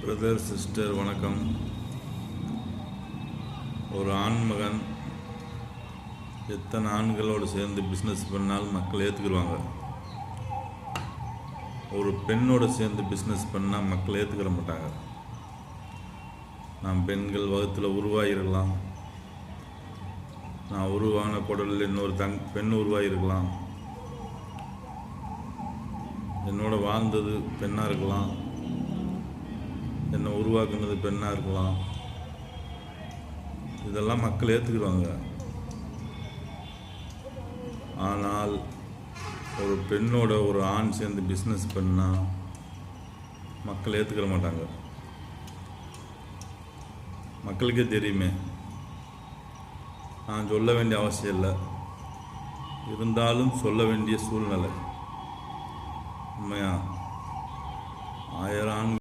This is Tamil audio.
பிரதர் சிஸ்டர் வணக்கம். ஒரு ஆண்மகன் எத்தனை ஆண்களோடு சேர்ந்து பிஸ்னஸ் பண்ணாலும் மக்கள் ஏற்றுக்குருவாங்க. ஒரு பெண்ணோடு சேர்ந்து பிஸ்னஸ் பண்ணால் மக்கள் ஏற்றுக்கிற மாட்டாங்க. நாம் பெண்கள் வகுத்தில் உருவாகிருக்கலாம், நான் உருவான குடலில் இன்னொரு பெண் உருவாகிருக்கலாம், என்னோட வாழ்ந்தது பெண்ணாக இருக்கலாம், என்னை உருவாக்குனது பெண்ணாக இருக்கலாம். இதெல்லாம் மக்கள் ஏற்றுக்குவாங்க. ஆனால் ஒரு பெண்ணோட ஒரு ஆண் சேர்ந்து பிஸ்னஸ் பண்ணால் மக்கள் ஏற்றுக்கிற மாட்டாங்க. மக்களுக்கே தெரியுமே, நான் சொல்ல வேண்டிய அவசியம் இல்லை, இருந்தாலும் சொல்ல வேண்டிய சூழ்நிலை. உண்மையா 1000 ஆண்கள்